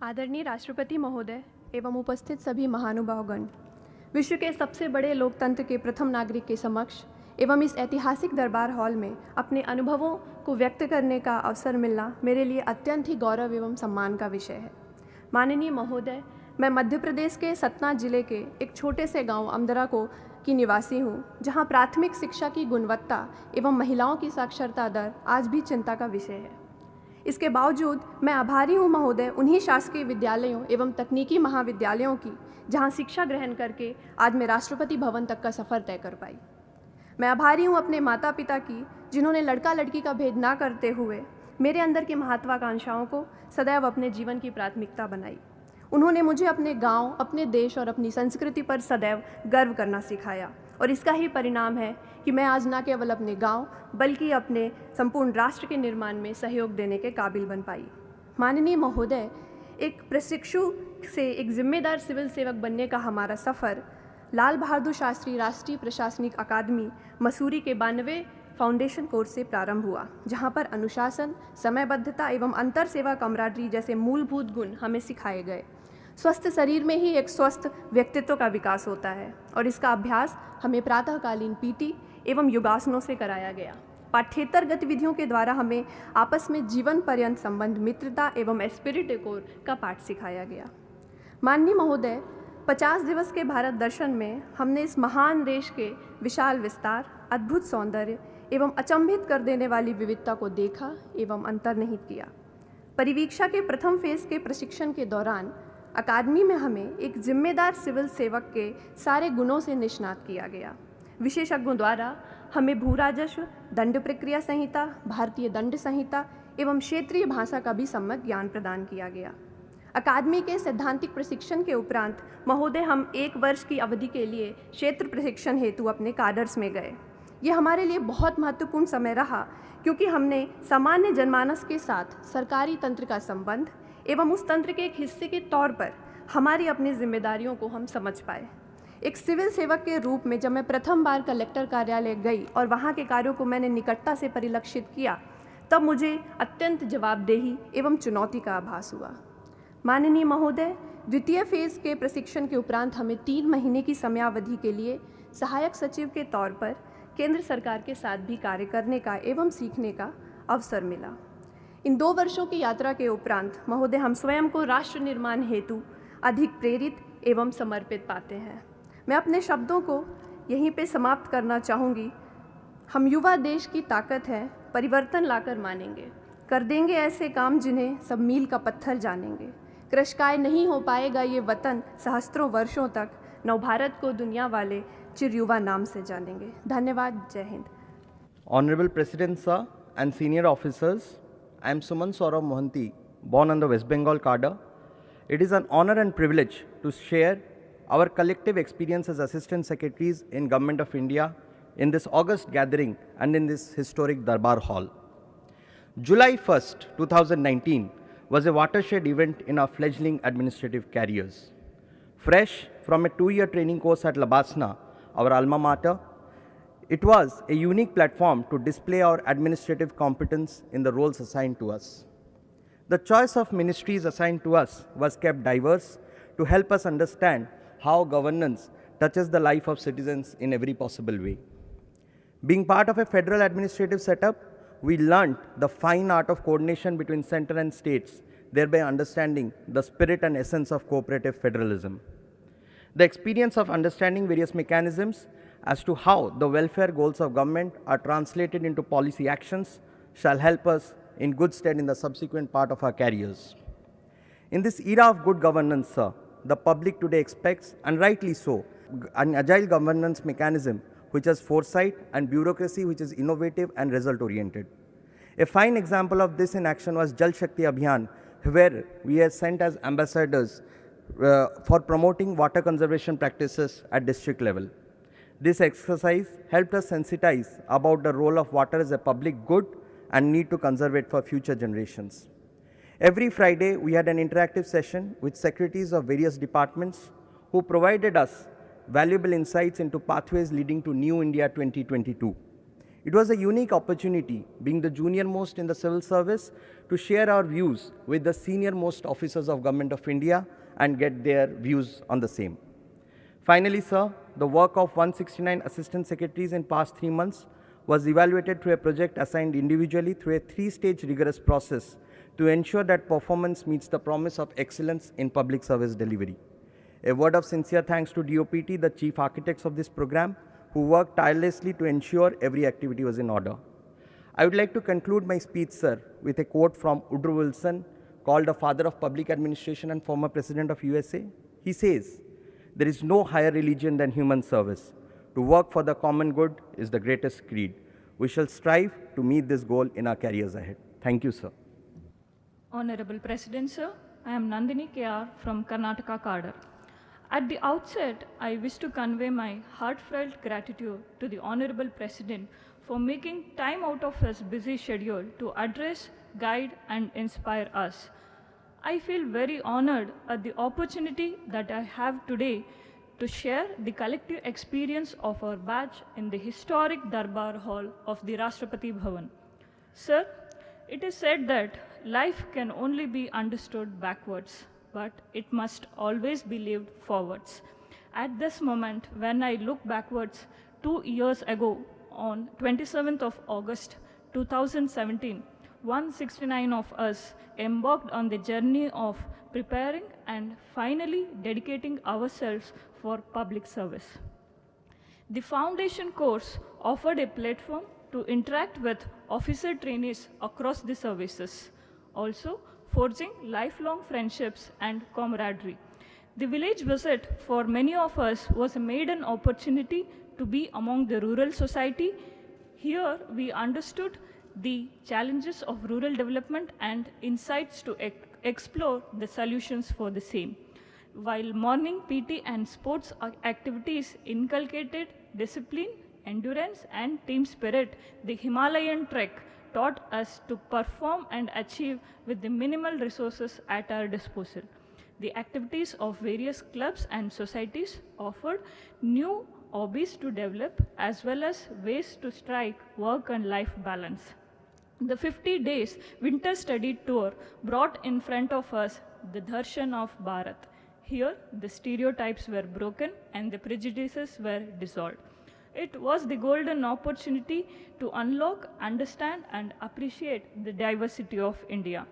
आदरणीय राष्ट्रपति महोदय एवं उपस्थित सभी महानुभावगण, विश्व के सबसे बड़े लोकतंत्र के प्रथम नागरिक के समक्ष एवं इस ऐतिहासिक दरबार हॉल में अपने अनुभवों को व्यक्त करने का अवसर मिलना मेरे लिए अत्यंत ही गौरव एवं सम्मान का विषय है। माननीय महोदय, मैं मध्य प्रदेश के सतना जिले के एक छोटे से गांव अमदरा की निवासी हूं, जहां प्राथमिक शिक्षा की गुणवत्ता एवं महिलाओं की साक्षरता दर आज भी चिंता का विषय है। इसके बावजूद मैं आभारी हूँ महोदय उन्हीं शासकीय विद्यालयों एवं तकनीकी महाविद्यालयों की जहाँ शिक्षा ग्रहण करके आज मैं राष्ट्रपति भवन तक का सफ़र तय कर पाई। मैं आभारी हूँ अपने माता पिता की, जिन्होंने लड़का लड़की का भेद ना करते हुए मेरे अंदर की महत्वाकांक्षाओं को सदैव अपने जीवन की प्राथमिकता बनाई। उन्होंने मुझे अपने गांव, अपने देश और अपनी संस्कृति पर सदैव गर्व करना सिखाया और इसका ही परिणाम है कि मैं आज न केवल अपने गांव बल्कि अपने संपूर्ण राष्ट्र के निर्माण में सहयोग देने के काबिल बन पाई। माननीय महोदय, एक प्रशिक्षु से एक जिम्मेदार सिविल सेवक बनने का हमारा सफ़र लाल बहादुर शास्त्री राष्ट्रीय प्रशासनिक अकादमी मसूरी के 92वें फाउंडेशन कोर्स से प्रारंभ हुआ, जहां पर अनुशासन, समयबद्धता एवं अंतर सेवा कमराडरी जैसे मूलभूत गुण हमें सिखाए गए। स्वस्थ शरीर में ही एक स्वस्थ व्यक्तित्व का विकास होता है और इसका अभ्यास हमें प्रातःकालीन पीटी एवं योगासनों से कराया गया। पाठ्येतर गतिविधियों के द्वारा हमें आपस में जीवन पर्यंत संबंध, मित्रता एवं एस्पिरिट कोर का पाठ सिखाया गया। माननीय महोदय, 50 दिवस के भारत दर्शन में हमने इस महान देश के विशाल विस्तार, अद्भुत सौंदर्य एवं अचंभित कर देने वाली विविधता को देखा एवं अंतर्निहित किया। परिवीक्षा के प्रथम फेज के प्रशिक्षण के दौरान अकादमी में हमें एक जिम्मेदार सिविल सेवक के सारे गुणों से निष्णात किया गया। विशेषज्ञों द्वारा हमें भू राजस्व, दंड प्रक्रिया संहिता, भारतीय दंड संहिता एवं क्षेत्रीय भाषा का भी सम्यक ज्ञान प्रदान किया गया। अकादमी के सैद्धांतिक प्रशिक्षण के उपरांत महोदय हम 1 वर्ष की अवधि के लिए क्षेत्र प्रशिक्षण हेतु अपने काडर्स में गए। ये हमारे लिए बहुत महत्वपूर्ण समय रहा, क्योंकि हमने सामान्य जनमानस के साथ सरकारी तंत्र का संबंध एवं उस तंत्र के एक हिस्से के तौर पर हमारी अपनी जिम्मेदारियों को हम समझ पाए। एक सिविल सेवक के रूप में जब मैं प्रथम बार कलेक्टर कार्यालय गई और वहाँ के कार्यों को मैंने निकटता से परिलक्षित किया, तब मुझे अत्यंत जवाबदेही एवं चुनौती का आभास हुआ। माननीय महोदय, द्वितीय फेज के प्रशिक्षण के उपरांत हमें 3 महीने की समयावधि के लिए सहायक सचिव के तौर पर केंद्र सरकार के साथ भी कार्य करने का एवं सीखने का अवसर मिला। इन 2 वर्षों की यात्रा के उपरांत महोदय हम स्वयं को राष्ट्र निर्माण हेतु अधिक प्रेरित एवं समर्पित पाते हैं। मैं अपने शब्दों को यहीं पे समाप्त करना चाहूँगी। हम युवा देश की ताकत है, परिवर्तन लाकर मानेंगे, कर देंगे ऐसे काम जिन्हें सब मील का पत्थर जानेंगे। कृशकाय नहीं हो पाएगा ये वतन सहस्त्रों वर्षों तक, नवभारत को दुनिया वाले चिर युवा नाम से जानेंगे। धन्यवाद। जय Hind. Honorable President Sir and senior officers, I am Suman Saurav Mohanty, born on the West Bengal cadre. It is an honor and privilege to share our collective experience as Assistant Secretaries in Government of India in this August gathering and in this historic Darbar Hall. July 1st, 2019 was a watershed event in our fledgling administrative careers. Fresh from a 2-year training course at Labasna, our alma mater, it was a unique platform to display our administrative competence in the roles assigned to us. The choice of ministries assigned to us was kept diverse to help us understand how governance touches the life of citizens in every possible way. Being part of a federal administrative setup, we learned the fine art of coordination between center and states, thereby understanding the spirit and essence of cooperative federalism. The experience of understanding various mechanisms as to how the welfare goals of government are translated into policy actions shall help us in good stead in the subsequent part of our careers. In this era of good governance, sir, the public today expects, and rightly so, an agile governance mechanism which has foresight and bureaucracy which is innovative and result-oriented. A fine example of this in action was Jal Shakti Abhiyan, where we are sent as ambassadors for promoting water conservation practices at district level. This exercise helped us sensitize about the role of water as a public good and need to conserve it for future generations. Every Friday, we had an interactive session with secretaries of various departments who provided us valuable insights into pathways leading to New India 2022. It was a unique opportunity, being the junior most in the civil service, to share our views with the senior most officers of Government of India and get their views on the same. Finally, sir, the work of 169 assistant secretaries in past 3 months was evaluated through a project assigned individually through a 3-stage rigorous process to ensure that performance meets the promise of excellence in public service delivery. A word of sincere thanks to DOPT, the chief architects of this program, who worked tirelessly to ensure every activity was in order. I would like to conclude my speech, sir, with a quote from Woodrow Wilson, called the father of public administration and former president of USA. He says, "There is no higher religion than human service. To work for the common good is the greatest creed. We shall strive to meet this goal in our careers ahead." Thank you, sir. Honorable President, sir, I am Nandini KR from Karnataka Cadre. At the outset, I wish to convey my heartfelt gratitude to the Honorable President for making time out of his busy schedule to address, guide, and inspire us. I feel very honored at the opportunity that I have today to share the collective experience of our batch in the historic Darbar Hall of the Rashtrapati Bhavan. Sir, it is said that life can only be understood backwards, but it must always be lived forwards. At this moment, when I look backwards 2 years ago, on 27th of August 2017, 169 of us embarked on the journey of preparing and finally dedicating ourselves for public service. The foundation course offered a platform to interact with officer trainees across the services, also forging lifelong friendships and camaraderie. The village visit for many of us was a maiden opportunity to be among the rural society. Here we understood the challenges of rural development and insights to explore the solutions for the same. While morning PT and sports activities inculcated discipline, endurance, and team spirit, the Himalayan trek taught us to perform and achieve with the minimal resources at our disposal. The activities of various clubs and societies offered new hobbies to develop as well as ways to strike work and life balance. The 50 days winter study tour brought in front of us the darshan of Bharat. Here, the stereotypes were broken and the prejudices were dissolved. It was the golden opportunity to unlock, understand, and appreciate the diversity of India.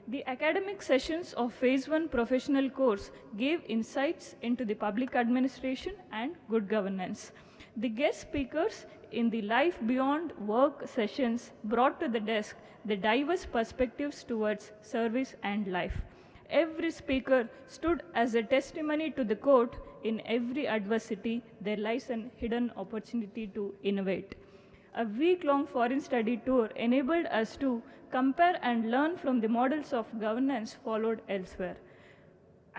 The academic sessions of Phase 1 professional course gave insights into the public administration and good governance. The guest speakers in the Life Beyond Work sessions brought to the desk the diverse perspectives towards service and life. Every speaker stood as a testimony to the quote, "In every adversity, there lies a hidden opportunity to innovate." A week-long foreign study tour enabled us to compare and learn from the models of governance followed elsewhere.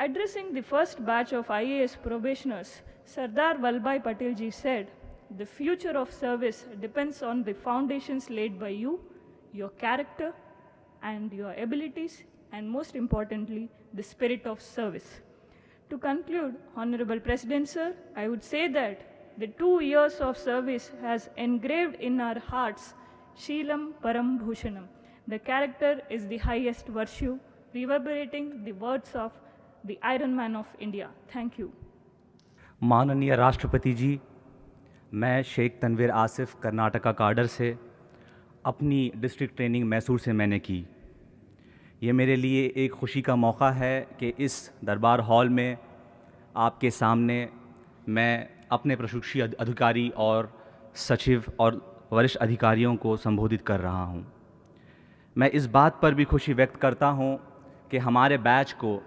Addressing the first batch of IAS probationers, Sardar Vallabhbhai Patel ji said, "The future of service depends on the foundations laid by you, your character, and your abilities, and most importantly, the spirit of service." To conclude, Honorable President, sir, I would say that the 2 years of service has engraved in our hearts Sheelam Param Bhushanam. The character is the highest virtue, reverberating the words of the Iron Man of India. Thank you. माननीय राष्ट्रपति जी, मैं Sheikh Tanveer Asif Karnataka cadre से अपनी district training Mysore से मैंने की। ये मेरे लिए एक खुशी का मौका है कि इस दरबार हॉल में आपके सामने मैं अपने प्रशिक्षु अधिकारी और सचिव और वरिष्ठ अधिकारियों को संबोधित कर रहा हूँ। मैं इस बात पर भी खुशी व्यक्त करता हूँ कि हमारे बैच को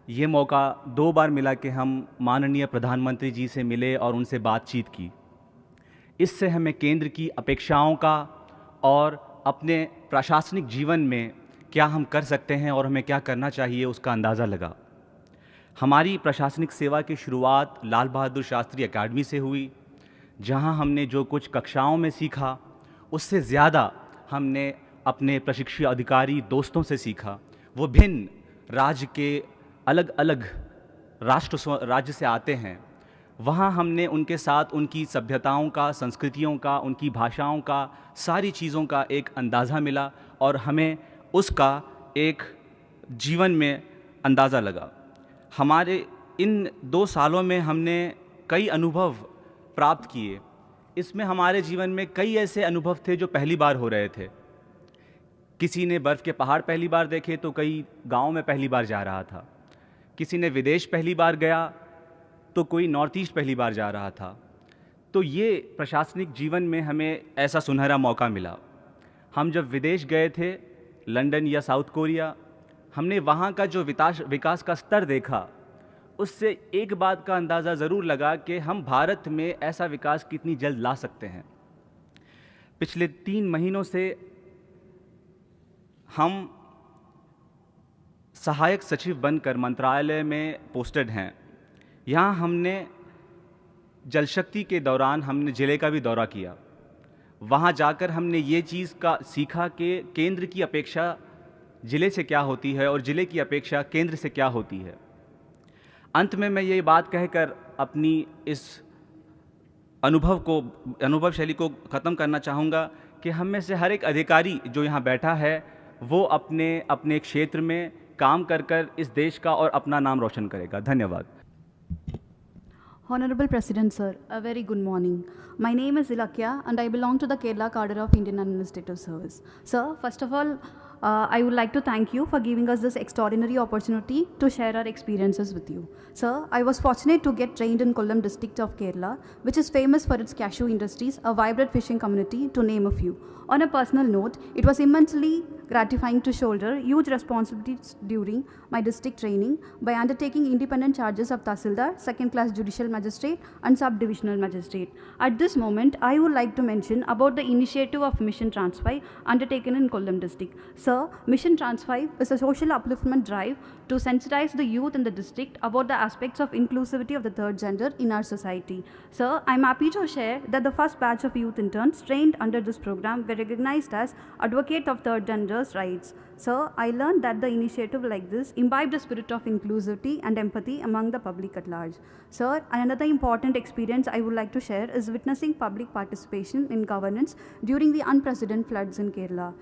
ये मौका 2 बार मिला कि हम माननीय प्रधानमंत्री जी से मिले और उनसे बातचीत की। इससे हमें केंद्र की अपेक्षाओं का और अपने प्रशासनिक जीवन में क्या हम कर सकते हैं और हमें क्या करना चाहिए उसका अंदाज़ा लगा। हमारी प्रशासनिक सेवा की शुरुआत लाल बहादुर शास्त्री एकेडमी से हुई, जहां हमने जो कुछ कक्षाओं में सीखा उससे ज़्यादा हमने अपने प्रशिक्षु अधिकारी दोस्तों से सीखा। वो भिन्न राज्य के अलग अलग राज्य से आते हैं, वहाँ हमने उनके साथ उनकी सभ्यताओं का, संस्कृतियों का, उनकी भाषाओं का, सारी चीज़ों का एक अंदाज़ा मिला और हमें उसका एक जीवन में अंदाज़ा लगा। हमारे इन 2 सालों में हमने कई अनुभव प्राप्त किए। इसमें हमारे जीवन में कई ऐसे अनुभव थे जो पहली बार हो रहे थे। किसी ने बर्फ़ के पहाड़ पहली बार देखे तो कोई गांव में पहली बार जा रहा था, किसी ने विदेश पहली बार गया तो कोई नॉर्थ ईस्ट पहली बार जा रहा था। तो ये प्रशासनिक जीवन में हमें ऐसा सुनहरा मौका मिला। हम जब विदेश गए थे, लंदन या साउथ कोरिया, हमने वहाँ का जो विकास का स्तर देखा, उससे एक बात का अंदाज़ा ज़रूर लगा कि हम भारत में ऐसा विकास कितनी जल्द ला सकते हैं। पिछले 3 महीनों से हम सहायक सचिव बनकर मंत्रालय में पोस्टेड हैं। यहाँ हमने जल शक्ति के दौरान हमने ज़िले का भी दौरा किया। वहाँ जाकर हमने ये चीज़ का सीखा कि केंद्र की अपेक्षा ज़िले से क्या होती है और ज़िले की अपेक्षा केंद्र से क्या होती है। अंत में मैं ये बात कहकर अपनी इस अनुभव शैली को ख़त्म करना चाहूँगा कि हम में से हर एक अधिकारी जो यहाँ बैठा है वो अपने क्षेत्र में काम कर इस देश का और अपना नाम रोशन करेगा। धन्यवाद। Honorable President Sir, a very good morning. My name is Ilakya and I belong to the Kerala cadre of Indian Administrative Service. Sir, first of all, I would like to thank you for giving us this extraordinary opportunity to share our experiences with you. Sir, I was fortunate to get trained in Kollam district of Kerala, which is famous for its cashew industries, a vibrant fishing community, to name a few. On a personal note, it was immensely gratifying to shoulder huge responsibilities during my district training by undertaking independent charges of Tahsildar, second-class judicial magistrate and sub-divisional magistrate. At this moment, I would like to mention about the initiative of Mission Trans5 undertaken in Kollam district. Sir, Mission Trans5 is a social upliftment drive to sensitize the youth in the district about the aspects of inclusivity of the third gender in our society. Sir, I am happy to share that the first batch of youth interns trained under this program were recognized as advocate of third gender's rights. Sir, I learned that the initiative like this imbibed the spirit of inclusivity and empathy among the public at large. Sir, another important experience I would like to share is witnessing public participation in governance during the unprecedented floods in Kerala.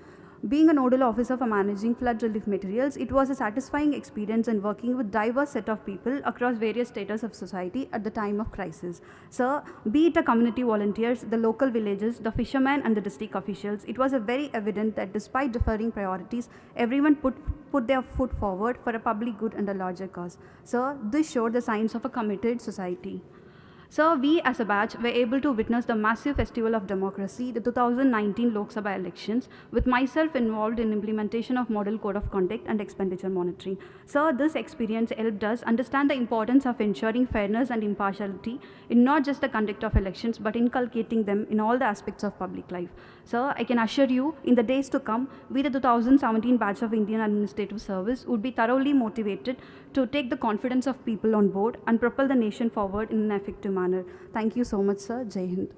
Being a nodal officer for managing flood relief materials, it was a satisfying experience in working with diverse set of people across various status of society at the time of crisis. Sir, be it the community volunteers, the local villages, the fishermen and the district officials, it was very evident that despite differing priorities, everyone put their foot forward for a public good and a larger cause. Sir, this showed the signs of a committed society. Sir, we as a batch were able to witness the massive festival of democracy, the 2019 Lok Sabha elections, with myself involved in implementation of Model Code of Conduct and expenditure monitoring. Sir, this experience helped us understand the importance of ensuring fairness and impartiality in not just the conduct of elections, but inculcating them in all the aspects of public life. Sir, I can assure you, in the days to come, we the 2017 batch of Indian Administrative Service would be thoroughly motivated to take the confidence of people on board and propel the nation forward in an effective manner. Thank you so much, sir. Jai Hind.